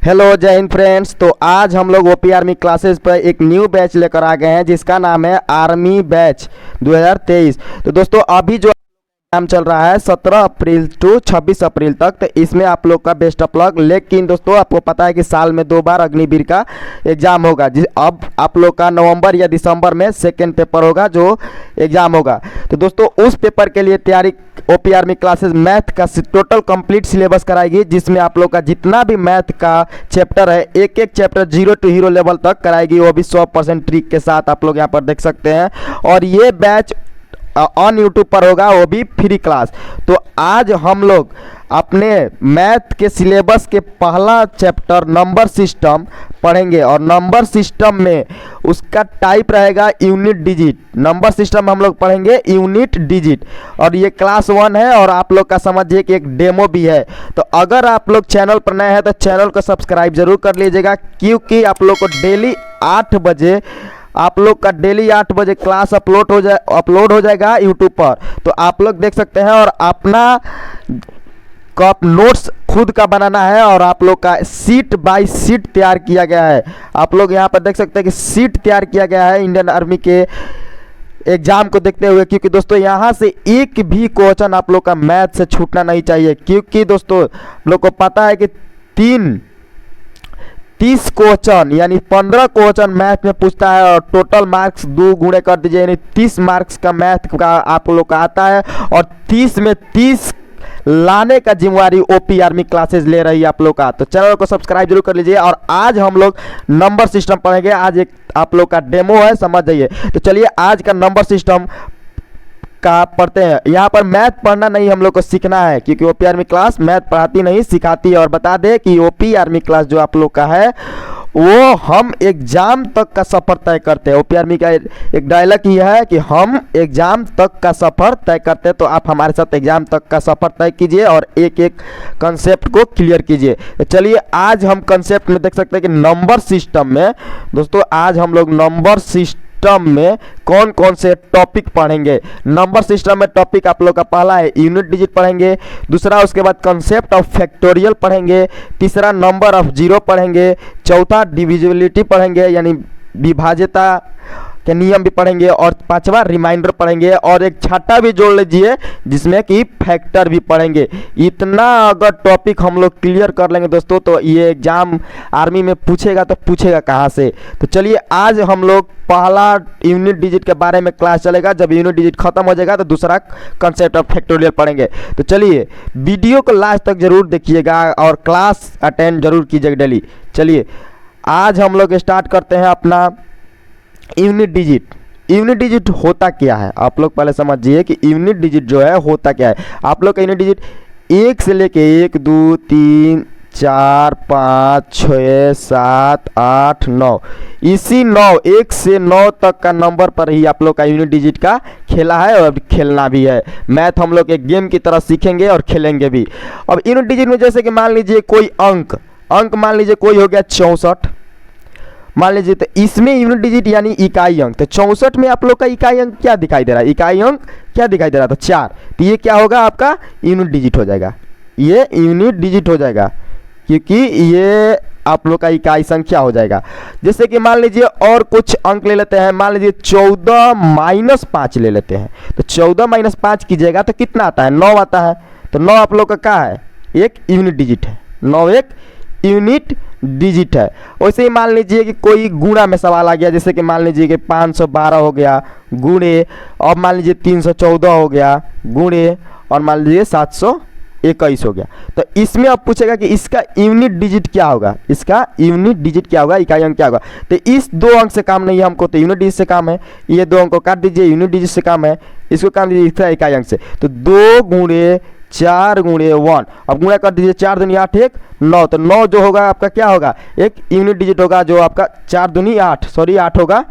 Hello जय Hind friends. तो आज हम लोग ओपी आर्मी क्लासेस पर एक न्यू बैच लेकर आ गए हैं जिसका नाम है आर्मी बैच 2023। तो दोस्तों अभी जो एग्जाम चल रहा है 17 अप्रैल टू 26 अप्रैल तक, तो इसमें आप लोग का बेस्ट ऑफ लक। लेकिन दोस्तों आपको पता है कि साल में 2 बार अग्निवीर का एग्जाम होगा। अब आप लोग का नवंबर या दिसंबर में सेकेंड पेपर होगा जो एग्जाम होगा। तो दोस्तों उस पेपर के लिए तैयारी ओपी आर्मी क्लासेस मैथ का टोटल कंप्लीट सिलेबस कराएगी, जिसमें आप लोग का जितना भी मैथ का चैप्टर है एक एक चैप्टर 0 to हीरो लेवल तक कराएगी, वो भी 100% ट्रिक के साथ आप लोग यहाँ पर देख सकते हैं। और ये बैच ऑन यूट्यूब पर होगा, वो भी फ्री क्लास। तो आज हम लोग अपने मैथ के सिलेबस के पहला चैप्टर नंबर सिस्टम पढ़ेंगे, और नंबर सिस्टम में उसका टाइप रहेगा यूनिट डिजिट। नंबर सिस्टम हम लोग पढ़ेंगे यूनिट डिजिट, और ये क्लास 1 है। और आप लोग का समझिए कि एक डेमो भी है। तो अगर आप लोग चैनल पर नए हैं तो चैनल को सब्सक्राइब जरूर कर लीजिएगा, क्योंकि आप लोग को डेली 8 बजे क्लास अपलोड हो जाएगा यूट्यूब पर। तो आप लोग देख सकते हैं, और अपना कप नोट्स खुद का बनाना है, और आप लोग का सीट बाय सीट तैयार किया गया है। आप लोग यहाँ पर देख सकते हैं कि सीट तैयार किया गया है इंडियन आर्मी के एग्जाम को देखते हुए, क्योंकि दोस्तों यहाँ से एक भी क्वेश्चन आप लोग का मैथ से छूटना नहीं चाहिए। क्योंकि दोस्तों लोग को पता है कि 30 क्वेश्चन यानी 15 क्वेश्चन मैथ में पूछता है, और टोटल मार्क्स 2 गुणे कर दीजिए यानी 30 मार्क्स का मैथ का आप लोग का आता है। और 30 में 30 लाने का जिम्मेवारी ओपी आर्मी क्लासेस ले रही है आप लोग का। तो चैनल को सब्सक्राइब जरूर कर लीजिए। और आज हम लोग नंबर सिस्टम पढ़ेंगे। आज एक आप लोग का डेमो है, समझ जाइए। तो चलिए आज का नंबर सिस्टम का पढ़ते हैं। यहाँ पर मैथ पढ़ना नहीं, हम लोग को सीखना है, क्योंकि ओपी आर्मी क्लास मैथ पढ़ाती नहीं सिखाती है। और बता दें कि ओपी आर्मी क्लास जो आप लोग का है वो हम एग्जाम तक का सफ़र तय करते हैं। ओपी आर्मी का एक डायलॉग ये है कि हम एग्जाम तक का सफ़र तय करते हैं। तो आप हमारे साथ एग्जाम तक का सफ़र तय कीजिए और एक एक कंसेप्ट को क्लियर कीजिए। तो चलिए आज हम कंसेप्ट में देख सकते हैं कि नंबर सिस्टम में दोस्तों आज हम लोग नंबर सिस्टम में कौन कौन से टॉपिक पढ़ेंगे। नंबर सिस्टम में टॉपिक आप लोग का पहला है यूनिट डिजिट पढ़ेंगे, दूसरा उसके बाद कंसेप्ट ऑफ फैक्टोरियल पढ़ेंगे, तीसरा नंबर ऑफ जीरो पढ़ेंगे, चौथा डिविजिबिलिटी पढ़ेंगे यानी विभाज्यता के नियम भी पढ़ेंगे, और पांचवा रिमाइंडर पढ़ेंगे, और एक छठा भी जोड़ लीजिए जिसमें कि फैक्टर भी पढ़ेंगे। इतना अगर टॉपिक हम लोग क्लियर कर लेंगे दोस्तों, तो ये एग्जाम आर्मी में पूछेगा तो पूछेगा कहाँ से। तो चलिए आज हम लोग पहला यूनिट डिजिट के बारे में क्लास चलेगा। जब यूनिट डिजिट खत्म हो जाएगा तो दूसरा कंसेप्ट ऑफ फैक्टोरियल पढ़ेंगे। तो चलिए वीडियो को लास्ट तक जरूर देखिएगा और क्लास अटेंड जरूर कीजिएगा डेली। चलिए आज हम लोग स्टार्ट करते हैं अपना यूनिट डिजिट। यूनिट डिजिट होता क्या है आप लोग पहले समझिए कि यूनिट डिजिट जो है होता क्या है। आप लोग का यूनिट डिजिट 1 से लेके 1 2 3 4 5 6 7 8 9, इसी 1 से 9 तक का नंबर पर ही आप लोग का यूनिट डिजिट का खेला है और खेलना भी है। मैथ हम लोग एक गेम की तरह सीखेंगे और खेलेंगे भी। अब यूनिट डिजिट में जैसे कि मान लीजिए कोई अंक मान लीजिए कोई हो गया 64 मान लीजिए, तो इसमें यूनिट डिजिट यानी इकाई अंक। तो 64 में आप लोग का इकाई अंक क्या दिखाई दे रहा है, इकाई अंक क्या दिखाई दे रहा था 4। तो ये क्या होगा आपका यूनिट डिजिट हो जाएगा, ये यूनिट डिजिट हो जाएगा, क्योंकि ये आप लोग का इकाई संख्या हो जाएगा। जैसे कि मान लीजिए और कुछ अंक ले लेते हैं, मान लीजिए 14 - 5 ले लेते हैं। तो 14 - 5 कीजिएगा तो कितना आता है, 9 आता है। तो 9 आप लोग का क्या है, एक यूनिट डिजिट है। 9 एक यूनिट डिजिट है। वैसे ही मान लीजिए कि कोई गुणा में सवाल आ गया, जैसे कि मान लीजिए कि 512 हो गया गुणे, और मान लीजिए 314 हो गया गुणे, और मान लीजिए 721 हो गया। तो इसमें अब पूछेगा कि इसका यूनिट डिजिट क्या होगा, इसका यूनिट डिजिट क्या होगा, इकाई अंक क्या होगा। तो इस 2 अंक से काम नहीं है हमको, तो यूनिट डिजिट से काम है। ये 2 अंक को काट दीजिए, यूनिट डिजिट से काम है, इसको काम दीजिए इसका इकाई अंक से। तो 2 गुणे 4 गुणे 1, अब गुणा कर दीजिए 4 दूनी 8 1 9। तो 9 जो होगा आपका क्या होगा, एक यूनिट डिजिट होगा जो आपका 4 दूनी 8 8 होगा,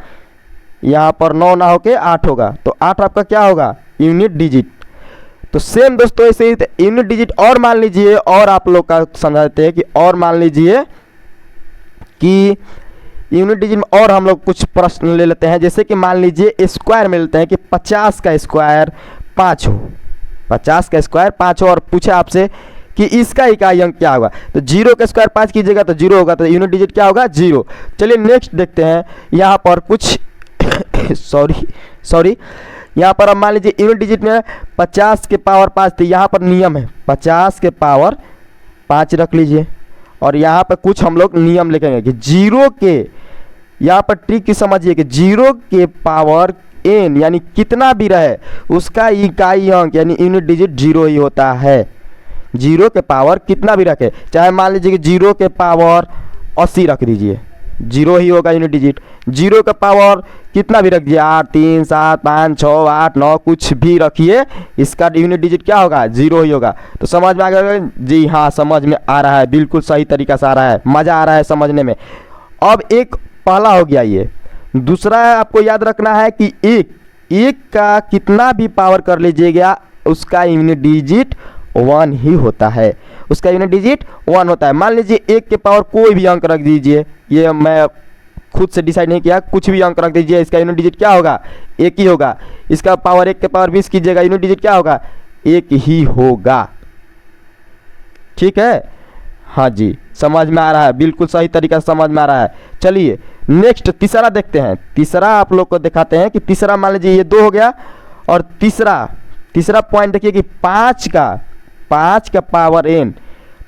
यहाँ पर 9 ना होके 8 होगा। तो 8 आपका क्या होगा, यूनिट डिजिट। तो सेम दोस्तों ऐसे ही यूनिट डिजिट। और मान लीजिए, और आप लोग का समझाते हैं कि और मान लीजिए कि यूनिट डिजिट में और हम लोग कुछ प्रश्न ले लेते हैं। जैसे कि मान लीजिए स्क्वायर में लेते हैं कि 50 का स्क्वायर 5 हो, 50 का स्क्वायर 5 हो, और पूछे आपसे कि इसका इकाई अंक क्या होगा। तो 0 का स्क्वायर 5 कीजिएगा तो 0 होगा, तो यूनिट डिजिट क्या होगा 0। चलिए नेक्स्ट देखते हैं यहाँ पर कुछ सॉरी यहाँ पर अब मान लीजिए यूनिट डिजिट में 50 के पावर 5 थी, यहाँ पर नियम है 50 के पावर 5 रख लीजिए। और यहाँ पर कुछ हम लोग नियम लिखेंगे कि 0 के, यहाँ पर ट्रिक की समझिए कि 0 के पावर n यानी कितना भी रहे उसका इकाई अंक यानी यूनिट डिजिट 0 ही होता है। 0 के पावर कितना भी रखे, चाहे मान लीजिए कि 0 के पावर 80 रख दीजिए, 0 ही होगा यूनिट डिजिट। 0 का पावर कितना भी रख दिए 8 3 7 5 6 8 9 कुछ भी रखिए, इसका यूनिट डिजिट क्या होगा 0 ही होगा। तो समझ में आ गया जी? हाँ समझ में आ रहा है, बिल्कुल सही तरीका से आ रहा है, मज़ा आ रहा है समझने में। अब एक पहला हो गया ये। दूसरा आपको याद रखना है कि एक का कितना भी पावर कर लीजिएगा उसका यूनिट डिजिट 1 ही होता है, उसका यूनिट डिजिट 1 होता है। मान लीजिए 1 के पावर कोई भी अंक रख दीजिए, ये मैं खुद से डिसाइड नहीं किया, कुछ भी अंक रख दीजिए, इसका यूनिट डिजिट क्या होगा 1 ही होगा। इसका पावर 1 के पावर 20 कीजिएगा, यूनिट डिजिट क्या होगा 1 ही होगा। ठीक है, हाँ जी समझ में आ रहा है, बिल्कुल सही तरीका से समझ में आ रहा है। चलिए नेक्स्ट तीसरा देखते हैं। तीसरा आप लोग को दिखाते हैं कि तीसरा मान लीजिए ये 2 हो गया, और तीसरा पॉइंट देखिए कि 5 का पावर n,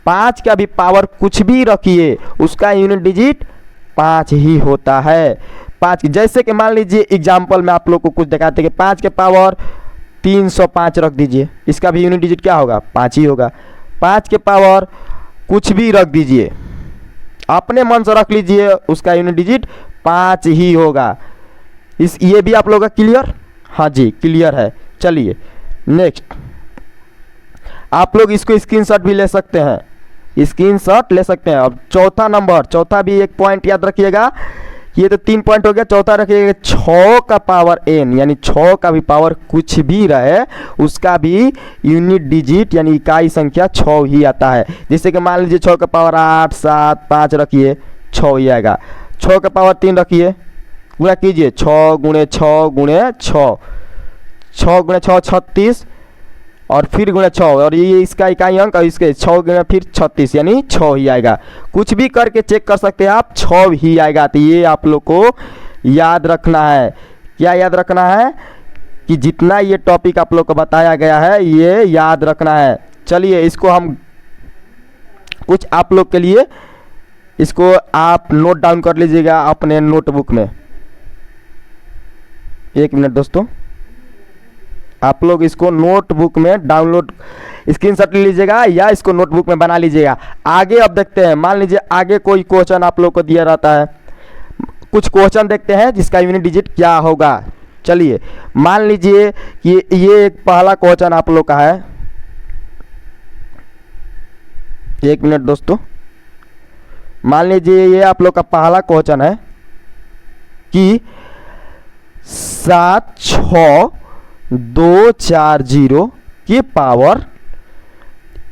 5 का भी पावर कुछ भी रखिए उसका यूनिट डिजिट 5 ही होता है। 5 जैसे कि मान लीजिए एग्जाम्पल में आप लोग को कुछ दिखाते हैं कि 5 के पावर 305 रख दीजिए, इसका भी यूनिट डिजिट क्या होगा 5 ही होगा। 5 के पावर कुछ भी रख दीजिए, अपने मन से रख लीजिए, उसका यूनिट डिजिट 5 ही होगा। ये भी आप लोग का क्लियर? हाँ जी क्लियर है। चलिए नेक्स्ट आप लोग इसको स्क्रीनशॉट भी ले सकते हैं, स्क्रीनशॉट ले सकते हैं। अब चौथा नंबर, चौथा भी एक पॉइंट याद रखिएगा, ये तो 3 पॉइंट हो गया, चौथा रखिएगा 6 का पावर n यानी 6 का भी पावर कुछ भी रहे उसका भी यूनिट डिजिट यानी इकाई संख्या 6 ही आता है। जैसे कि मान लीजिए 6 का पावर 8 7 5 रखिए 6 ही आएगा। 6 का पावर 3 रखिए, गुणा कीजिए 6 गुणे 6 गुणे 6, 6 गुणे 6 36 और फिर गुणे 6, और ये इसका इकाई अंक और इसके 6 गुणे फिर 36 यानी 6 ही आएगा। कुछ भी करके चेक कर सकते हैं आप, 6 ही आएगा। तो ये आप लोग को याद रखना है। क्या याद रखना है कि जितना ये टॉपिक आप लोग को बताया गया है ये याद रखना है। चलिए इसको हम कुछ आप लोग के लिए इसको आप नोट डाउन कर लीजिएगा अपने नोटबुक में। 1 मिनट दोस्तों, आप लोग इसको नोटबुक में डाउनलोड स्क्रीनशॉट ले लीजिएगा या इसको नोटबुक में बना लीजिएगा। आगे अब देखते हैं, मान लीजिए आगे कोई क्वेश्चन आप लोग को दिया रहता है, कुछ क्वेश्चन देखते हैं जिसका यूनिट डिजिट क्या होगा। चलिए मान लीजिए कि ये एक पहला क्वेश्चन आप लोग का है। 1 मिनट दोस्तों, मान लीजिए ये आप लोग का पहला क्वेश्चन है कि 76240 की पावर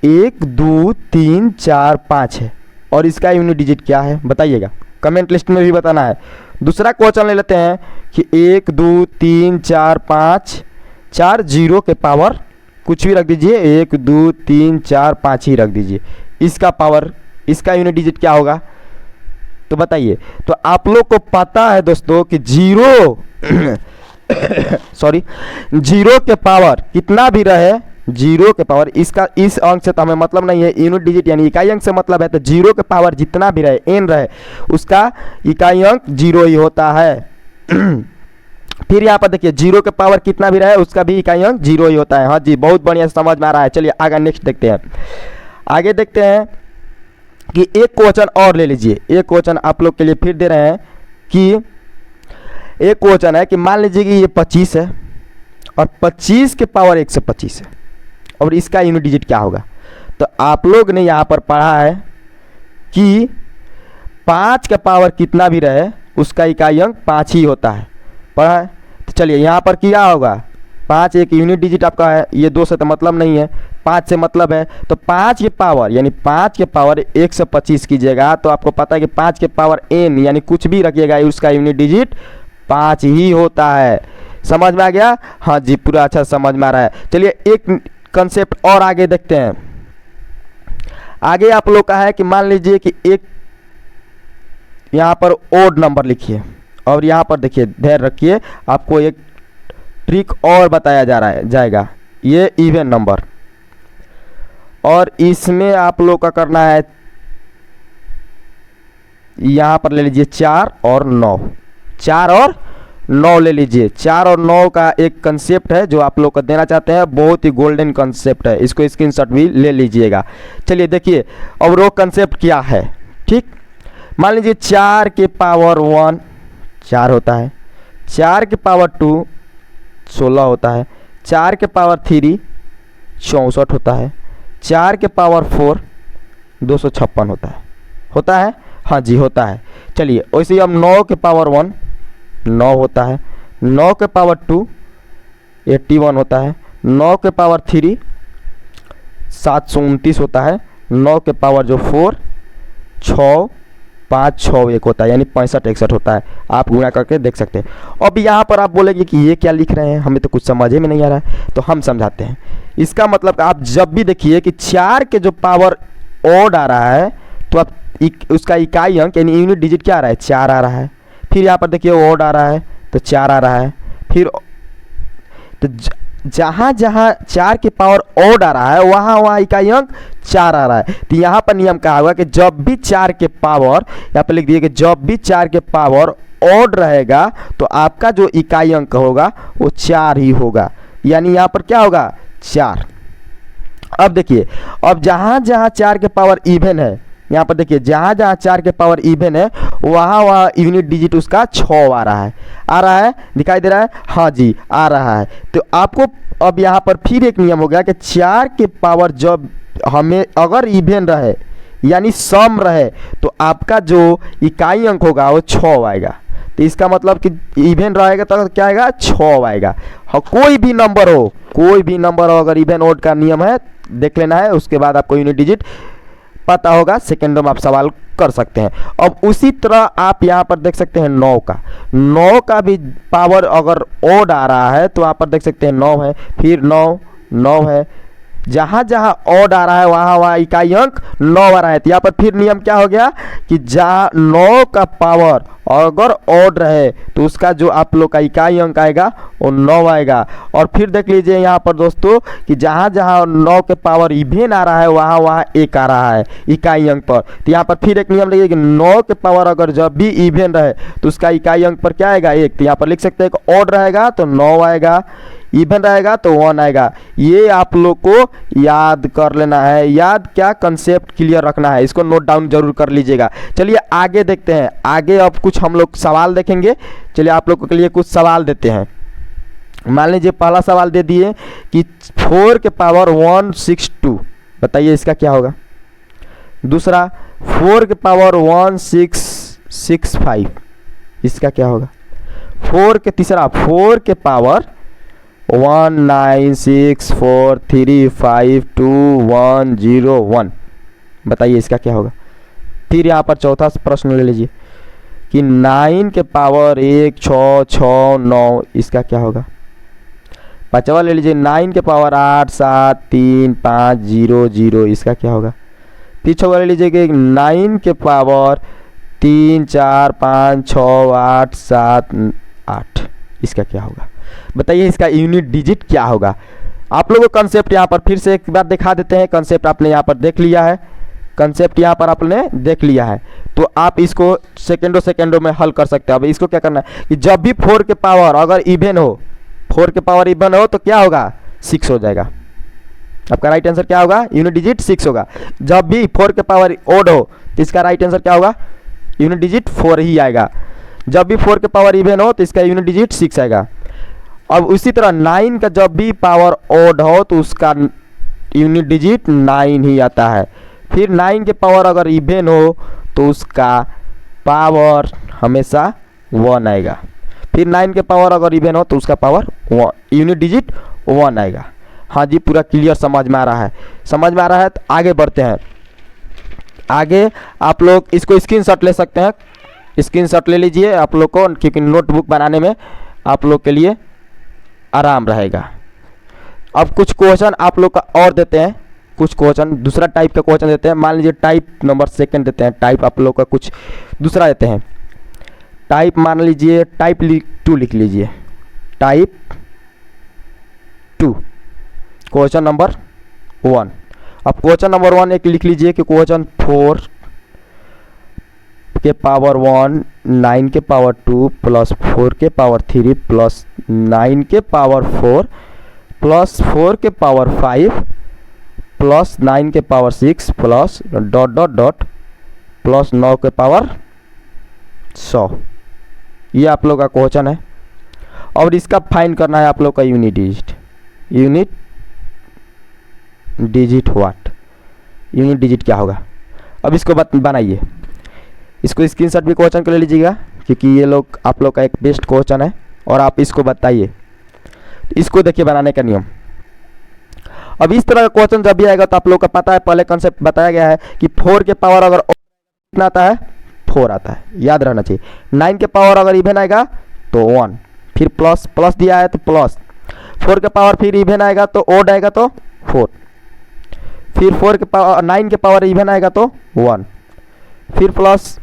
1 2 3 4 5 है और इसका यूनिट डिजिट क्या है बताइएगा, कमेंट लिस्ट में भी बताना है। दूसरा क्वेश्चन ले लेते हैं कि 1 2 3 4 5 4 0 के पावर कुछ भी रख दीजिए, 1 2 3 4 5 ही रख दीजिए, इसका पावर इसका यूनिट डिजिट क्या होगा तो बताइए। तो आप लोग को पता है दोस्तों कि 0 के पावर कितना भी रहे, 0 के पावर इसका इस अंक से तो हमें मतलब नहीं है, यूनिट डिजिट यानी इकाई अंक से मतलब है। तो 0 के पावर जितना भी रहे n रहे उसका इकाई अंक 0 ही होता है। फिर यहाँ पर देखिए 0 के पावर कितना भी रहे उसका भी इकाई अंक 0 ही होता है। हाँ जी बहुत बढ़िया समझ में आ रहा है। चलिए आगे नेक्स्ट देखते हैं। आगे देखते हैं कि एक क्वेश्चन और ले लीजिए। एक क्वेश्चन आप लोग के लिए फिर दे रहे हैं कि एक क्वेश्चन है कि मान लीजिए कि ये 25 है और 25 के पावर 125 है और इसका यूनिट डिजिट क्या होगा। तो आप लोग ने यहाँ पर पढ़ा है कि 5 का पावर कितना भी रहे उसका इकाई अंक 5 ही होता है, पढ़ा है। तो चलिए यहाँ पर क्या होगा, 5 एक यूनिट डिजिट आपका है, ये 2 से तो मतलब नहीं है, 5 से मतलब है। तो 5 के पावर यानी 5 के पावर 125 कीजिएगा तो आपको पता है कि 5 के पावर n यानी कुछ भी रखिएगा उसका यूनिट डिजिट 5 ही होता है। समझ में आ गया? हाँ जी पूरा अच्छा समझ में आ रहा है। चलिए एक कंसेप्ट और आगे देखते हैं। आगे आप लोग का है कि मान लीजिए कि एक यहाँ पर ओड नंबर लिखिए और यहाँ पर देखिए ध्यान रखिए, आपको एक ट्रिक और बताया जा रहा है जाएगा। ये इवन नंबर और इसमें आप लोग का करना है, यहाँ पर ले लीजिए 4 और 9, 4 और 9 ले लीजिए। 4 और 9 का एक कंसेप्ट है जो आप लोग को देना चाहते हैं, बहुत ही गोल्डन कंसेप्ट है, इसको स्क्रीनशॉट भी ले लीजिएगा। चलिए देखिए अब वो कंसेप्ट क्या है। ठीक, मान लीजिए 4 के पावर 1 4 होता है, 4 के पावर 2 16 होता है, 4 के पावर 3 64 होता है, 4 के पावर 4 256 होता है। हाँ जी होता है। चलिए वैसे ही हम 9 के पावर 1 9 होता है, 9 के पावर 2 81 होता है, 9 के पावर 3 729 होता है, 9 के पावर जो 4 6 5 6 1 होता है, यानी 65 61 होता है। आप गुणा करके देख सकते हैं। अब यहाँ पर आप बोलेंगे कि ये क्या लिख रहे हैं, हमें तो कुछ समझ में नहीं आ रहा है, तो हम समझाते हैं। इसका मतलब आप जब भी देखिए कि 4 के जो पावर ओड आ रहा है तो आप उसका इकाई अंक यानी यूनिट डिजिट क्या आ रहा है 4 आ रहा है। फिर यहाँ पर देखिए ओड आ रहा है तो 4 आ रहा है। फिर तो जहाँ जहाँ 4 के पावर ओड आ रहा है वहाँ वहाँ इकाई अंक 4 आ रहा है। तो यहाँ पर नियम कहा होगा कि जब भी 4 के पावर, यहाँ पर लिख दिए कि जब भी 4 के पावर ओड रहेगा तो आपका जो इकाई अंक होगा वो 4 ही होगा, यानी यहाँ पर क्या होगा 4। अब देखिए अब जहाँ जहाँ 4 के पावर इवन है, यहाँ पर देखिए जहाँ जहाँ 4 के पावर इवन है वहाँ वहाँ यूनिट डिजिट उसका 6 आ रहा है, दिखाई दे रहा है। हाँ जी आ रहा है। तो आपको अब यहाँ पर फिर एक नियम हो गया कि 4 के पावर जब हमें अगर इवन रहे यानी सम रहे तो आपका जो इकाई अंक होगा वो 6 आएगा। तो इसका मतलब कि इवन रहेगा तो क्या आएगा 6 आएगा। हाँ कोई भी नंबर हो अगर इवन ओड का नियम है देख लेना है, उसके बाद आपको यूनिट डिजिट पता होगा, सेकेंडों में आप सवाल कर सकते हैं। अब उसी तरह आप यहाँ पर देख सकते हैं 9 का भी पावर अगर ओड आ रहा है तो यहाँ पर देख सकते हैं 9 है, फिर 9 है, जहाँ जहाँ ओड आ रहा है वहाँ वहाँ इकाई अंक 9 आ रहा है। तो यहाँ पर फिर नियम क्या हो गया कि जहाँ 9 का पावर अगर ओड रहे तो उसका जो आप लोग का इकाई अंक आएगा वो 9 आएगा। और फिर देख लीजिए यहाँ पर दोस्तों कि जहाँ जहाँ 9 के पावर इवन आ रहा है वहाँ वहाँ 1 आ रहा है इकाई अंक पर। तो यहाँ पर फिर एक नियम लगे कि 9 के पावर अगर जब भी इवन रहे तो उसका इकाई अंक पर क्या आएगा 1। तो यहाँ पर लिख सकते हैं कि ओड रहेगा तो 9 आएगा, इवन रहेगा तो 1 आएगा। ये आप लोग को याद कर लेना है, याद क्या कंसेप्ट क्लियर रखना है, इसको नोट डाउन जरूर कर लीजिएगा। चलिए आगे देखते हैं, आगे अब कुछ हम लोग सवाल देखेंगे। चलिए आप लोगों के लिए कुछ सवाल देते हैं। मान लीजिए पहला सवाल दे दिए कि 4 के पावर 162, बताइए इसका क्या होगा। दूसरा 4 के पावर 1665, इसका क्या होगा। तीसरा 4 के पावर 19643521101, बताइए इसका क्या होगा। फिर यहाँ पर चौथा प्रश्न ले लीजिए कि 9 के पावर 1669, इसका क्या होगा। पांचवा ले लीजिए 9 के पावर 873500, इसका क्या होगा। फिर छवा ले लीजिए कि 9 के पावर 3 4 5 6 8 7 8, इसका क्या होगा। बताइए इसका यूनिट डिजिट क्या होगा। आप लोगों को कंसेप्ट यहाँ पर फिर से एक बार दिखा देते हैं। कंसेप्ट आपने यहाँ पर देख लिया है, तो आप इसको सेकेंडों में हल कर सकते हैं। अब इसको क्या करना है कि जब भी 4 के पावर अगर इवन हो, 4 के पावर इवन हो तो क्या होगा 6 हो जाएगा। आपका राइट आंसर क्या होगा, यूनिट डिजिट 6 होगा। जब भी 4 के पावर ओड हो तो इसका राइट आंसर क्या होगा, यूनिट डिजिट 4 ही आएगा। जब भी 4 के पावर इवन हो तो इसका यूनिट डिजिट 6 आएगा। अब उसी तरह 9 का जब भी पावर ओड हो तो उसका यूनिट डिजिट 9 ही आता है। फिर 9 के पावर अगर इवन हो तो उसका पावर हमेशा 1 आएगा। फिर 9 के पावर अगर इवन हो तो उसका पावर 1, यूनिट डिजिट 1 आएगा। हाँ जी पूरा क्लियर समझ में आ रहा है, तो आगे बढ़ते हैं। आगे आप लोग इसको स्क्रीनशॉट ले सकते हैं, स्क्रीनशॉट ले लीजिए आप लोग को, क्योंकि नोटबुक बनाने में आप लोग के लिए आराम रहेगा। अब कुछ क्वेश्चन आप लोग का और देते हैं, कुछ क्वेश्चन दूसरा टाइप का क्वेश्चन देते हैं। मान लीजिए टाइप नंबर सेकंड देते हैं, टाइप आप लोग का कुछ दूसरा देते हैं। टाइप मान लीजिए टाइप 2 लिख लीजिए, टाइप 2 क्वेश्चन नंबर 1। अब क्वेश्चन नंबर 1 एक लिख लीजिए कि क्वेश्चन 4 के पावर 1 9 के पावर 2 प्लस 4 के पावर 3 प्लस 9 के पावर 4 प्लस 4 के पावर 5 प्लस 9 के power 6 plus dot dot dot plus 9 के पावर 100। ये आप लोग का क्वेश्चन है और इसका फाइंड करना है आप लोग का unit digit. Unit digit what, unit digit क्या होगा। अब इसको बनाइए, इसको स्क्रीनशॉट भी क्वेश्चन को ले लीजिएगा क्योंकि ये लोग आप लोग का एक बेस्ट क्वेश्चन है और आप इसको बताइए। इसको देखिए बनाने का नियम। अब इस तरह का क्वेश्चन जब भी आएगा तो आप लोग का पता है, पहले कंसेप्ट बताया गया है कि 4 के पावर अगर कितना आता है 4 आता है, याद रहना चाहिए। 9 के पावर अगर इवन आएगा तो 1, फिर प्लस प्लस दिया है तो प्लस, 4 के पावर फिर इवन आएगा तो ओड आएगा तो 4, फिर 4 के पावर 9 के पावर इवन आएगा तो 1, फिर प्लस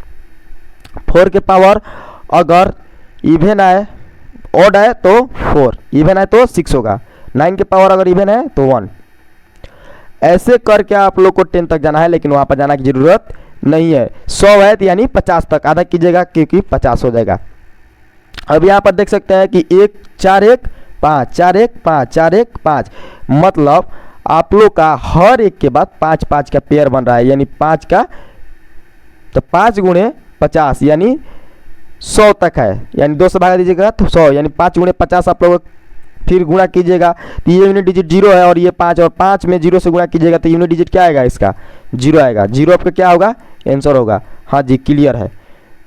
4 के पावर अगर इवन आए ओड आए तो 4, इवन आए तो 6 होगा, 9 के पावर अगर इवन है तो 1। ऐसे करके आप लोग को 10 तक जाना है, लेकिन वहाँ पर जाना की ज़रूरत नहीं है। 100 है तो यानी 50 तक आधा कीजिएगा क्योंकि 50 हो जाएगा। अब यहाँ पर देख सकते हैं कि 1 4 1 5 4 1 5 4 1 5, मतलब आप लोग का हर एक के बाद 5 5 का पेयर बन रहा है, यानी 5 का तो 5 गुणे 50 यानी 100 तक है, यानी 2 से भागा दीजिएगा तो 100, यानी 5 गुणे 50 आप लोग फिर गुणा कीजिएगा तो ये यूनिट डिजिट 0 है और ये 5, और 5 में 0 से गुणा कीजिएगा तो यूनिट डिजिट क्या आएगा, इसका 0 आएगा। 0 आपका क्या होगा, आंसर होगा। हाँ जी, क्लियर है,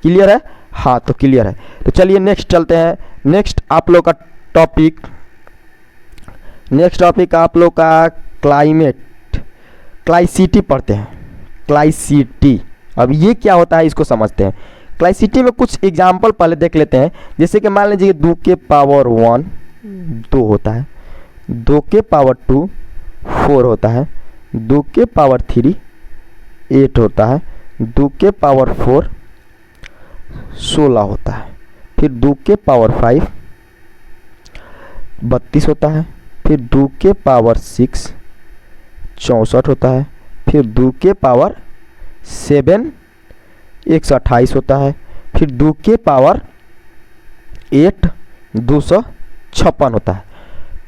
क्लियर है, हाँ तो क्लियर है। तो चलिए नेक्स्ट चलते हैं। नेक्स्ट आप लोग का टॉपिक, नेक्स्ट टॉपिक आप लोग का क्लाइसिटी पढ़ते हैं। क्लाइसिटी, अब ये क्या होता है इसको समझते हैं। क्लाइसिटी में कुछ एग्जाम्पल पहले देख लेते हैं। जैसे कि मान लीजिए 2 के पावर 1 2 होता है, 2 के पावर 2 4 होता है, 2 के पावर 3 8 होता है, 2 के पावर 4 16 होता है, फिर 2 के पावर 5 32 होता है, फिर 2 के पावर 6 64 होता है, फिर 2 के पावर 7 128 होता है, फिर 2 के पावर 8 256 होता है,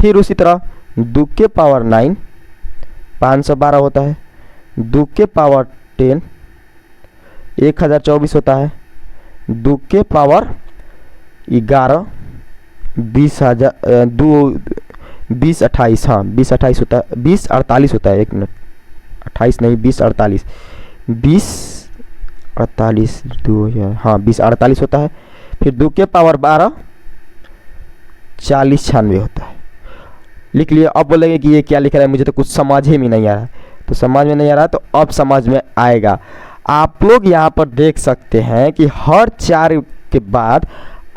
फिर उसी तरह 2 के पावर 9 512 होता है, 2 के पावर 10 1024 होता है, 2 के पावर 11 2028, हाँ 2028 होता है, 2048 होता है, 1 मिनट 28 नहीं 2048 2048 2 हाँ 2048 होता है, फिर 2 के पावर 12 4096 होता है। लिख लिए। अब बोलेंगे कि ये क्या लिख रहा है, मुझे तो कुछ समझ ही में नहीं आ रहा है। तो समझ में नहीं आ रहा है तो अब समझ में आएगा। आप लोग यहाँ पर देख सकते हैं कि हर 4 के बाद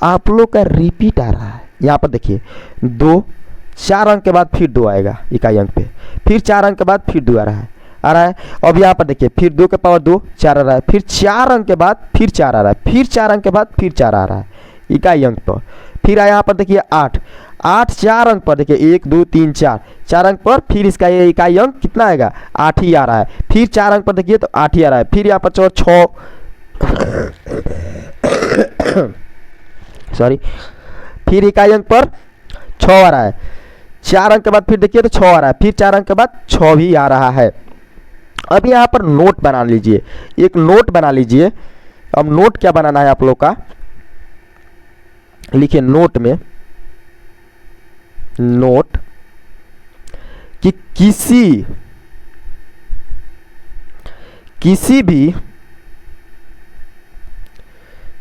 आप लोग का रिपीट आ रहा है। यहाँ पर देखिए 2 4 अंक के बाद फिर 2 आएगा इकाई अंक पे, फिर 4 अंक के बाद फिर 2 आ रहा है। अब यहाँ पर देखिए फिर 2 के पावर 2 4 आ रहा है, फिर 4 अंक के बाद फिर 4 आ रहा है, फिर 4 अंक के बाद फिर 4 आ रहा है इकाई अंक पर। फिर यहाँ पर देखिए 8 4 अंक पर देखिए 1 2 3 4 अंक पर फिर इसका ये इकाई अंक कितना आएगा 8 ही आ रहा है। फिर 4 अंक पर देखिए तो 8 ही आ रहा है। फिर यहाँ पर 6 सॉरी, फिर इकाई अंक पर 6 आ रहा है। 4 अंक के बाद फिर देखिए तो 6 आ रहा है, फिर 4 अंक के बाद 6 भी आ रहा है। अब यहाँ पर नोट बना लीजिए, एक नोट बना लीजिए। अब नोट क्या बनाना है आप लोग का, लिखिए नोट में, नोट कि किसी भी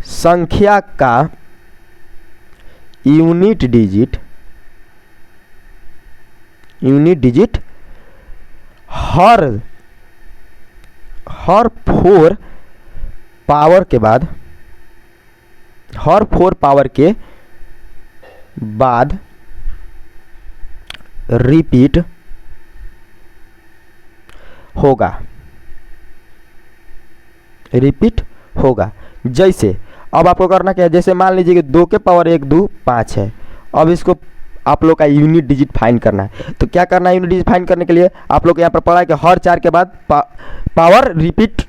संख्या का यूनिट डिजिट हर 4 पावर के बाद, हर 4 पावर के बाद रिपीट होगा, रिपीट होगा। जैसे अब आपको करना क्या है, जैसे मान लीजिए कि 2 के पावर 1 2 5 है। अब इसको आप लोग का यूनिट डिजिट फाइंड करना है। तो क्या करना है यूनिट डिजिट फाइंड करने के लिए, आप लोग यहाँ पर पढ़ा है कि हर 4 के बाद पावर रिपीट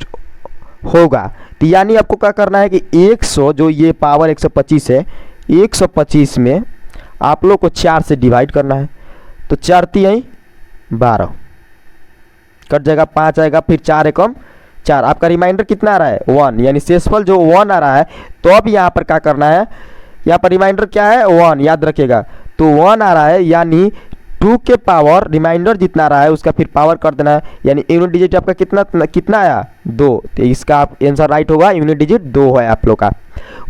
होगा। तो यानी आपको क्या करना है कि 100 जो ये पावर 125 है, 125 में आप लोग को 4 से डिवाइड करना है। तो 4 3 12 कट जाएगा, 5 आएगा, फिर 4 एकम 4। आपका रिमाइंडर कितना आ रहा है 1, यानी शेषफल जो 1 आ रहा है। तो अब यहाँ पर क्या करना है, यहाँ पर रिमाइंडर क्या है 1, याद रखिएगा। तो 1 आ रहा है, यानी 2 के पावर रिमाइंडर जितना आ रहा है उसका फिर पावर कर देना है। यानी यूनिट डिजिट आपका कितना आया 2। तो इसका आप आंसर राइट होगा, यूनिट डिजिट 2 है आप लोग का।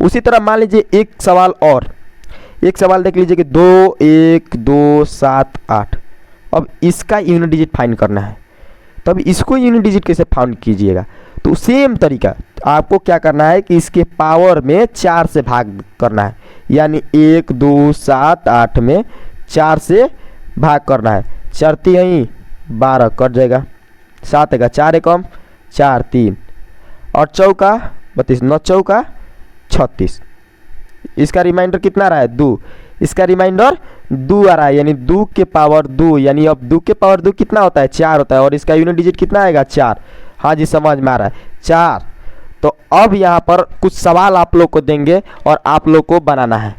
उसी तरह मान लीजिए एक सवाल और, एक सवाल देख लीजिए कि 2 1 2 7 8। अब इसका यूनिट डिजिट फाइंड करना है। तब इसको यूनिट डिजिट कैसे फाइंड कीजिएगा, तो सेम तरीका आपको क्या करना है कि इसके पावर में 4 से भाग करना है। यानी 1 2 7 8 में 4 से भाग करना है। 4 3 12 कट जाएगा, 7 आएगा, 4 एकम 4 3 और चौका 32, 9 चौका 36। इसका रिमाइंडर कितना आ रहा है 2, इसका रिमाइंडर 2 आ रहा है, यानी 2 के पावर 2। यानी अब 2 के पावर 2 कितना होता है 4 होता है, और इसका यूनिट डिजिट कितना आएगा 4। हाँ जी, समझ में आ रहा है 4। तो अब यहाँ पर कुछ सवाल आप लोग को देंगे और आप लोग को बनाना है,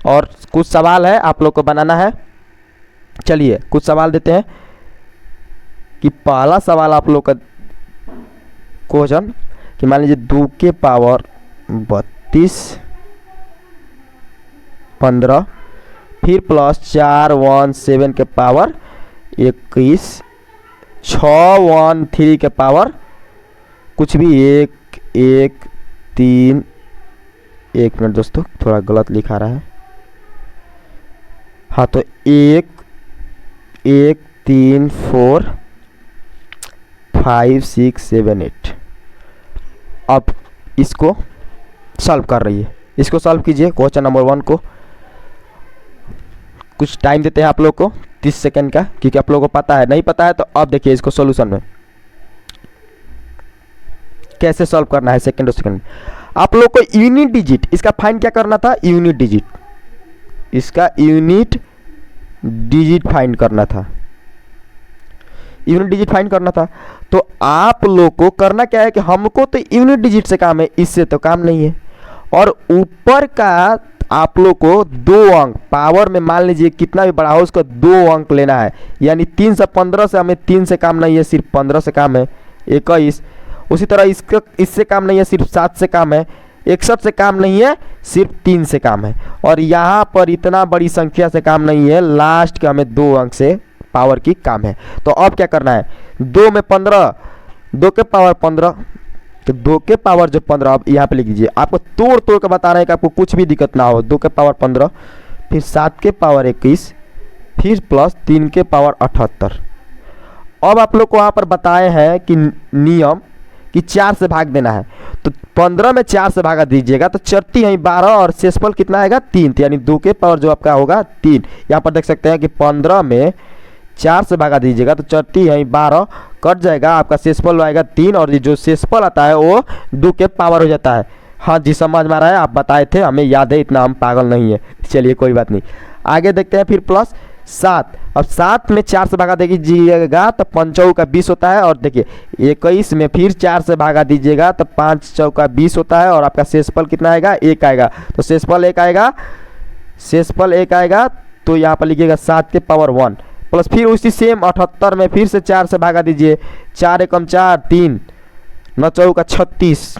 और कुछ सवाल है आप लोग को बनाना है। चलिए कुछ सवाल देते हैं कि पहला सवाल आप लोग का क्वेश्चन कि मान लीजिए 2 के पावर 32 15 फिर प्लस 4 1 7 के पावर 21 6 1 3 के पावर कुछ भी 1 1 3। 1 मिनट दोस्तों, थोड़ा गलत लिखा रहा है। हाँ, तो 1 1 3 4 5 6 7 8। अब इसको सॉल्व कर रही है, इसको सॉल्व कीजिए क्वेश्चन नंबर 1 को। कुछ टाइम देते हैं आप लोग को 30 सेकंड का, क्योंकि आप लोगों को पता है, नहीं पता है तो अब देखिए इसको सॉल्यूशन में कैसे सॉल्व करना है। सेकंड और सेकंड में आप लोग को यूनिट डिजिट इसका फाइंड क्या करना था, यूनिट डिजिट, इसका यूनिट डिजिट फाइंड करना था, यूनिट डिजिट फाइंड करना था। तो आप लोग को करना क्या है कि हमको तो यूनिट डिजिट से काम है, इससे तो काम नहीं है। और ऊपर का आप लोग को 2 अंक पावर में मान लीजिए कितना भी बड़ा हो उसको 2 अंक लेना है। यानी 3 से 15 से हमें 3 से काम नहीं है, सिर्फ 15 से काम है 21। उसी तरह इससे काम नहीं है, सिर्फ 7 से काम है। 61 से काम नहीं है, सिर्फ 3 से काम है। और यहाँ पर इतना बड़ी संख्या से काम नहीं है, लास्ट के हमें 2 अंक से पावर की काम है। तो अब क्या करना है, 2 में 15, 2 के पावर 15, तो 2 के पावर जो 15 अब यहाँ पे लिख दीजिए। आपको तोड़ तोड़ के बता रहे हैं कि आपको कुछ भी दिक्कत ना हो। 2 के पावर 15, फिर 7 के पावर 21, फिर प्लस 3 के पावर 78। अब आप लोग को वहाँ पर बताए हैं कि नियम कि 4 से भाग देना है। तो 15 में 4 से भागा दीजिएगा तो 4 3 12 और शेषफल कितना आएगा 3। यानी 2 के पावर जो आपका होगा 3। यहाँ पर देख सकते हैं कि 15 में 4 से भागा दीजिएगा तो 4 3 12 कट जाएगा, आपका शेषफल आएगा 3। और जो शेषफल आता है वो 2 के पावर हो जाता है। हाँ जी, समझ में आ रहा है, आप बताए थे, हमें याद है, इतना हम पागल नहीं है। चलिए कोई बात नहीं, आगे देखते हैं। फिर प्लस 7, अब 7 में 4 से भागा दीजिएगा तो 5 चौका 20 होता है। और देखिए 21 में फिर 4 से भागा दीजिएगा तो 5 चौका 20 होता है। और आपका शेषफल कितना आएगा 1 आएगा। तो शेषफल 1 आएगा, शेषफल 1 आएगा। तो यहाँ पर लिखिएगा 7 के पावर 1 प्लस फिर उसी सेम 78 में फिर से 4 से भागा दीजिए। 4 एकम 4 3, 9 चौका 36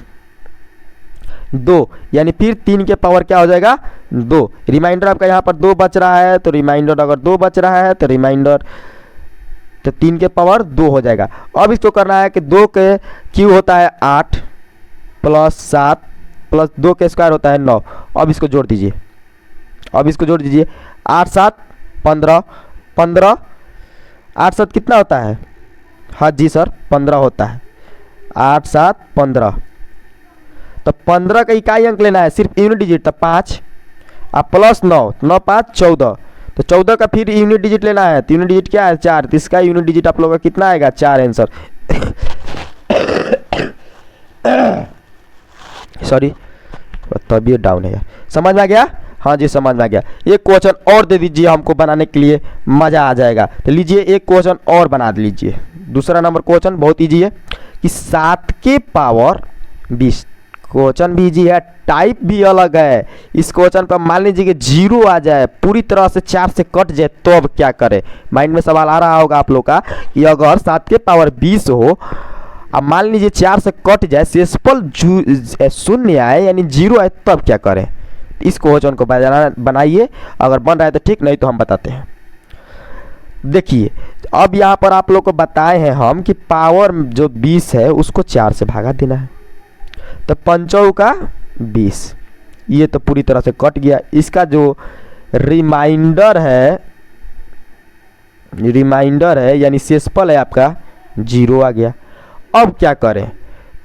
2, यानी फिर 3 के पावर क्या हो जाएगा 2। रिमाइंडर आपका यहाँ पर 2 बच रहा है, तो रिमाइंडर अगर 2 बच रहा है तो रिमाइंडर तो 3 के पावर 2 हो जाएगा। अब इसको करना है कि 2 के क्यू होता है 8 प्लस 7 प्लस 2 के स्क्वायर होता है 9। अब इसको जोड़ दीजिए, अब इसको जोड़ दीजिए। 8 7 15, 15 8 7 कितना होता है, हाँ जी सर 15 होता है। 8 7 15, तो 15 का इकाई अंक लेना है, सिर्फ यूनिट डिजिट। तो 5 अब प्लस 9, 9 5 14, तो 14 का फिर यूनिट डिजिट लेना है। तो यूनिट डिजिट क्या है 4, तो इसका यूनिट डिजिट आप लोगों का कितना आएगा 4 आंसर। सॉरी, तबीयत डाउन है यार। समझ में आ गया? हाँ जी समझ में आ गया। एक क्वेश्चन और दे दीजिए हमको बनाने के लिए, मज़ा आ जाएगा। तो लीजिए एक क्वेश्चन और बना लीजिए। दूसरा नंबर क्वेश्चन बहुत इजी है कि 7 के पावर 20। क्वेश्चन भी इजी है, टाइप भी अलग है। इस क्वेश्चन पर मान लीजिए कि 0 आ जाए, पूरी तरह से 4 से कट जाए, तो अब क्या करें? माइंड में सवाल आ रहा होगा आप लोग का कि अगर 7 के पावर 20 हो, अब मान लीजिए 4 से कट जाए, शेषफल 0 आए यानी 0 आए, तब क्या करें? इस क्वेश्चन को बनाइए, अगर बन रहा है तो ठीक, नहीं तो हम बताते हैं। देखिए अब यहाँ पर आप लोग को बताए हैं हम कि पावर जो 20 है उसको 4 से भागा देना है, तो 5 का 20, ये तो पूरी तरह से कट गया। इसका जो रिमाइंडर है यानी शेषफल है आपका 0 आ गया। अब क्या करें?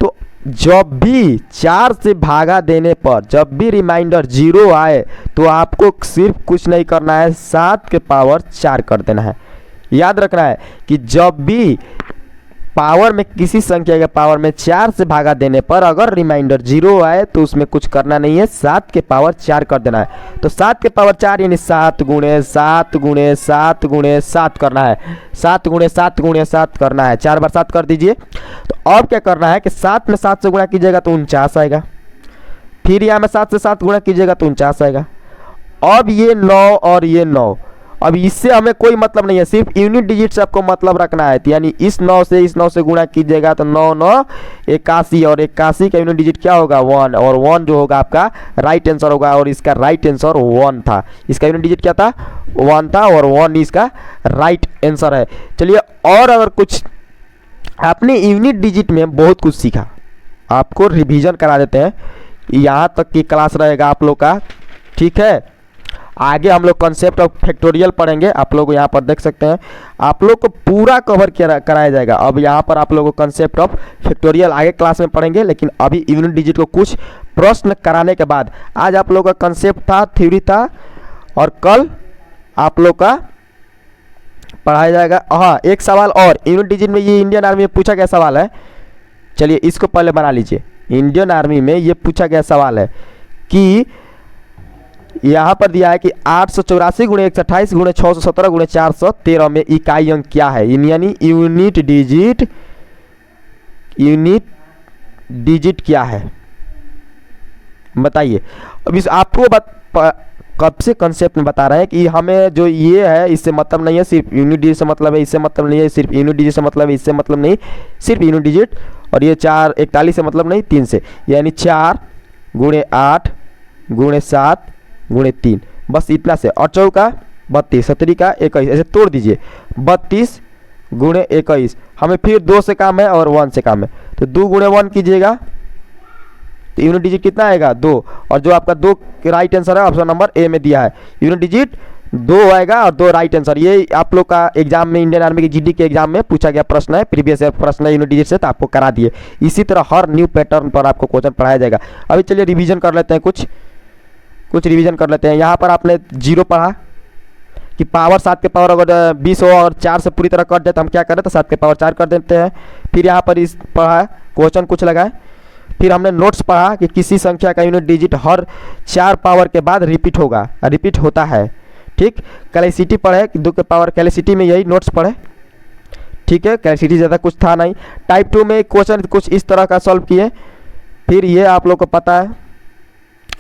तो जब भी 4 से भागा देने पर जब भी रिमाइंडर 0 आए तो आपको सिर्फ कुछ नहीं करना है, 7 के पावर 4 कर देना है। याद रखना है कि जब भी पावर में किसी संख्या के पावर में 4 से भागा देने पर अगर रिमाइंडर 0 आए तो उसमें कुछ करना नहीं है, 7 के पावर 4 कर देना है। तो 7 के पावर 4 यानी 7 गुणे 7 गुणे 7 गुणे 7 करना है, 7 गुणे 7 गुणे 7 करना है। 4 बार 7 कर दीजिए। तो अब क्या करना है कि 7 में 7 से गुणा कीजिएगा तो 49 आएगा, फिर यहाँ में 7 से 7 गुणा कीजिएगा तो 49 आएगा। अब ये 9 और ये 9, अब इससे हमें कोई मतलब नहीं है, सिर्फ यूनिट डिजिट से आपको मतलब रखना है। तो यानी इस 9 से गुणा कीजिएगा तो 9 9 81, और 81 का यूनिट डिजिट क्या होगा? 1, और 1 जो होगा आपका राइट आंसर होगा, और इसका राइट आंसर 1 था। इसका यूनिट डिजिट क्या था? 1 था, और 1 इसका राइट आंसर है। चलिए और अगर कुछ आपने यूनिट डिजिट में बहुत कुछ सीखा, आपको रिवीजन करा देते हैं। यहाँ तक की क्लास रहेगा आप लोग का, ठीक है। आगे हम लोग कॉन्सेप्ट ऑफ फैक्टोरियल पढ़ेंगे, आप लोग यहाँ पर देख सकते हैं, आप लोग को पूरा कवर कराया जाएगा। अब यहाँ पर आप लोग को कॉन्सेप्ट ऑफ फैक्टोरियल आगे क्लास में पढ़ेंगे, लेकिन अभी यूनिट डिजिट को कुछ प्रश्न कराने के बाद, आज आप लोग का कॉन्सेप्ट था, थ्योरी था, और कल आप लोग का पढ़ाया जाएगा। हाँ एक सवाल और, यूनिट डिजिट में ये इंडियन आर्मी में पूछा गया सवाल है, चलिए इसको पहले बना लीजिए। इंडियन आर्मी में ये पूछा गया सवाल है कि यहाँ पर दिया है कि 884 गुणे 128 गुणे 617 गुणे 413 में इकाई अंक क्या है? यानी यूनिट डिजिट क्या है बताइए। अब इस आपको कब से कंसेप्ट में बता रहे हैं कि हमें जो ये है इससे मतलब नहीं है, सिर्फ यूनिट डिजिट से मतलब है, इससे मतलब नहीं है, सिर्फ यूनिट डिजिट से मतलब है, इससे मतलब नहीं, सिर्फ यूनिट डिजिट, और ये 4 41 से मतलब नहीं, 3 से, यानी 4 गुणे 8 गुणे 7 गुणे 3, बस इतना से। और 4 का 32, 17 का 21, ऐसे तोड़ दीजिए। 32 गुणे 21, हमें फिर 2 से काम है और 1 से काम है, तो 2 गुणे 1 कीजिएगा तो यूनिट डिजिट कितना आएगा? 2। और जो आपका 2 राइट आंसर है ऑप्शन नंबर ए में दिया है, यूनिट डिजिट 2 आएगा और 2 राइट आंसर। ये आप लोग का एग्जाम में, इंडियन आर्मी के जीडी के एग्जाम में पूछा गया प्रश्न है, प्रीवियस ईयर प्रश्न है यूनिट डिजिट से, तो आपको करा दिए। इसी तरह हर न्यू पैटर्न पर आपको क्वेश्चन पढ़ाया जाएगा। अभी चलिए रिविजन कर लेते हैं, कुछ रिवीजन कर लेते हैं। यहाँ पर आपने 0 पढ़ा कि पावर 7 के पावर अगर 20 हो और 4 से पूरी तरह कट जाए तो हम क्या करें? तो 7 के पावर 4 कर देते हैं। फिर यहाँ पर इस पढ़ा क्वेश्चन कुछ लगाए। फिर हमने नोट्स पढ़ा कि किसी संख्या का यूनिट डिजिट हर 4 पावर के बाद रिपीट होता है, ठीक। कैलेसिटी पढ़े कि 2 के पावर, कैलेसिटी में यही नोट्स पढ़े, ठीक है। कैलेसिटी ज़्यादा कुछ था नहीं। टाइप 2 में क्वेश्चन कुछ इस तरह का सॉल्व किए, फिर ये आप लोग को पता है।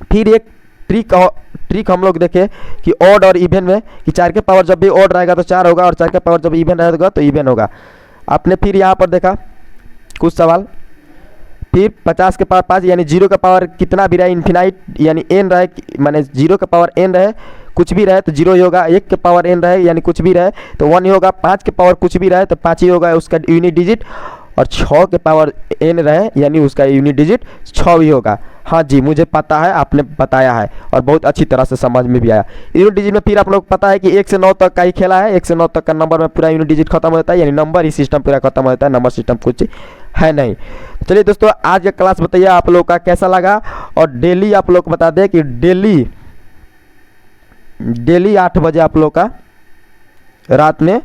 फिर एक ट्रिक हम लोग देखे कि ऑड और इवन में, कि 4 के पावर जब भी ऑड रहेगा तो 4 होगा, और 4 के पावर जब इवन रहेगा तो इवन होगा। आपने फिर यहाँ पर देखा कुछ सवाल, फिर 50 के पावर 5 यानी 0 का पावर कितना भी रहे, इन्फिनाइट यानी n रहे, माने 0 का पावर n रहे, कुछ भी रहे तो 0 ही होगा। 1 के पावर n रहे यानी कुछ भी रहे तो 1 ही होगा। 5 के पावर कुछ भी रहे तो 5 ही होगा उसका यूनिट डिजिट, और 6 के पावर n रहे यानी उसका यूनिट डिजिट 6 ही होगा। हाँ जी मुझे पता है, आपने बताया है और बहुत अच्छी तरह से समझ में भी आया। यूनिट डिजिट में फिर आप लोग पता है कि 1 से 9 तक का ही खेला है, 1 से 9 तक का नंबर में पूरा यूनिट डिजिट खत्म हो जाता है, यानी नंबर ही सिस्टम पूरा खत्म हो जाता है, नंबर सिस्टम कुछ है नहीं। चलिए दोस्तों आज का क्लास बताइए आप लोग का कैसा लगा, और डेली आप लोग बता दें कि डेली 8 बजे आप लोग का रात में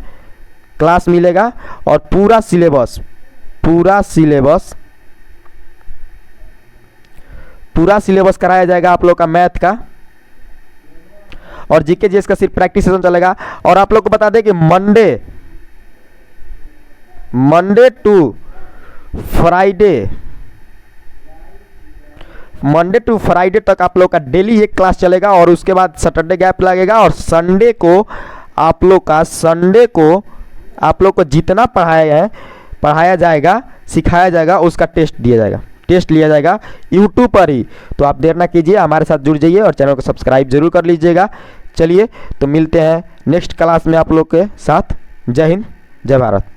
क्लास मिलेगा, और पूरा सिलेबस पूरा सिलेबस कराया जाएगा आप लोग का मैथ का, और जीके जीएस का सिर्फ प्रैक्टिस सेशन चलेगा। और आप लोग को बता दें कि मंडे टू फ्राइडे तक आप लोग का डेली एक क्लास चलेगा, और उसके बाद सैटरडे गैप लगेगा, और संडे को आप लोग को जितना पढ़ाया जाएगा, सिखाया जाएगा, उसका टेस्ट लिया जाएगा यूट्यूब पर ही। तो आप देर ना कीजिए, हमारे साथ जुड़ जाइए और चैनल को सब्सक्राइब जरूर कर लीजिएगा। चलिए तो मिलते हैं नेक्स्ट क्लास में आप लोग के साथ। जय हिंद, जय भारत।